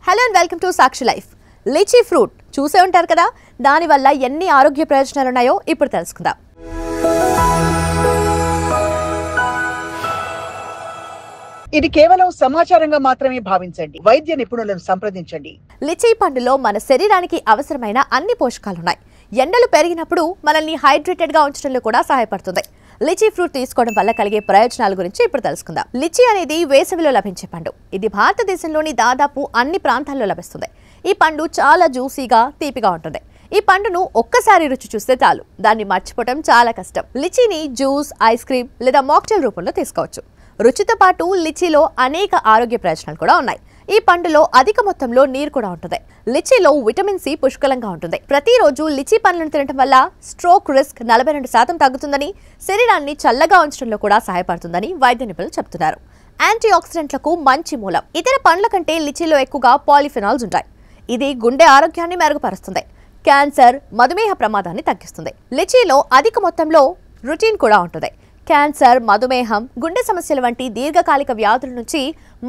Hello and welcome to Sakshi life. Lychee fruit చూసే ఉంటారు కదా, దానివల్ల ఎన్ని ఆరోగ్య ప్రయోజనాలు ఉన్నాయో ఇప్పుడు తెలుసుకుందాం. ఇది కేవలం సమాచారంగా మాత్రమే భావించండి. వైద్య నిపుణులను సంప్రదించండి. లిచీ పండులో మన శరీరానికి అవసరమైన అన్ని పోషకాలున్నాయి. ఎండలు పెరిగినప్పుడు మనల్ని హైడ్రేటెడ్ గా ఉంచడంలో కూడా సహాయపడుతుంది. లిచీ ఫ్రూట్ తీసుకోవడం వల్ల కలిగే ప్రయోజనాల గురించి ఇప్పుడు తెలుసుకుందాం. లిచీ అనేది వేసవిలో లభించే పండు. ఇది భారతదేశంలోని దాదాపు అన్ని ప్రాంతాల్లో లభిస్తుంది. ఈ పండు చాలా జ్యూసీగా, తీపిగా ఉంటుంది. ఈ పండును ఒక్కసారి రుచి చూస్తే చాలు, దాన్ని మర్చిపోవడం చాలా కష్టం. లిచీని జ్యూస్, ఐస్ క్రీమ్ లేదా మాక్టైల్ రూపంలో తీసుకోవచ్చు. రుచితో పాటు లిచీలో అనేక ఆరోగ్య ప్రయోజనాలు కూడా ఉన్నాయి. ఈ పండులో అధిక మొత్తంలో నీరు కూడా ఉంటుంది. లిచీలో విటమిన్ సి పుష్కలంగా ఉంటుంది. ప్రతిరోజు లిచీ పండ్లను తినడం వల్ల స్ట్రోక్ రిస్క్ 42% తగ్గుతుందని, శరీరాన్ని చల్లగా ఉంచడంలో కూడా సహాయపడుతుందని వైద్య నిపుణులు చెబుతున్నారు. యాంటీ ఆక్సిడెంట్లకు మంచి మూలం. ఇతర పండ్ల కంటే లిచీలో ఎక్కువగా పాలిఫెనాల్స్ ఉంటాయి. ఇది గుండె ఆరోగ్యాన్ని మెరుగుపరుస్తుంది. క్యాన్సర్, మధుమేహ ప్రమాదాన్ని తగ్గిస్తుంది. లిచీలో అధిక మొత్తంలో రుటిన్ కూడా ఉంటుంది. క్యాన్సర్, మధుమేహం, గుండె సమస్యల వంటి దీర్ఘకాలిక వ్యాధుల నుంచి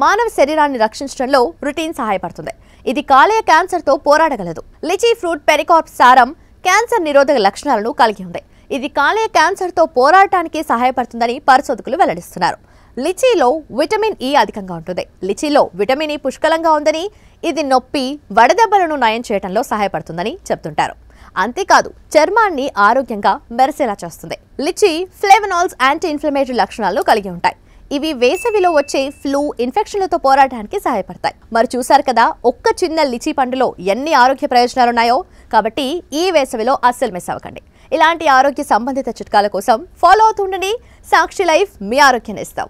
మానవ శరీరాన్ని రక్షించడంలో రుటిన్ సహాయపడుతుంది. ఇది కాలేయ క్యాన్సర్తో పోరాడగలదు. లిచీ ఫ్రూట్ పెరికార్ప్ సారం క్యాన్సర్ నిరోధక లక్షణాలను కలిగి ఉంది. ఇది కాలేయ క్యాన్సర్తో పోరాడటానికి సహాయపడుతుందని పరిశోధకులు వెల్లడిస్తున్నారు. లిచీలో విటమిన్ ఇ అధికంగా ఉంటుంది. లిచీలో విటమిన్ ఇ పుష్కలంగా ఉందని, ఇది నొప్పి, వడదెబ్బలను నయం చేయడంలో సహాయపడుతుందని చెప్తుంటారు. అంతేకాదు, చర్మాన్ని ఆరోగ్యంగా మెరిసేలా చేస్తుంది. లిచీ ఫ్లేవనాల్స్ యాంటీ ఇన్ఫ్లమేటరీ లక్షణాలను కలిగి ఉంటాయి. ఇవి వేసవిలో వచ్చే ఫ్లూ, ఇన్ఫెక్షన్లతో పోరాడడానికి సహాయపడతాయి. మరి చూసారు కదా, ఒక్క చిన్న లిచీ పండులో ఎన్ని ఆరోగ్య ప్రయోజనాలు ఉన్నాయో. కాబట్టి ఈ వేసవిలో అస్సలు మిస్ అవ్వకండి. ఇలాంటి ఆరోగ్య సంబంధిత చిట్కాల కోసం ఫాలో అవుతుండండి సాక్షి లైఫ్. మీ ఆరోగ్యాన్ని ఇస్తాం.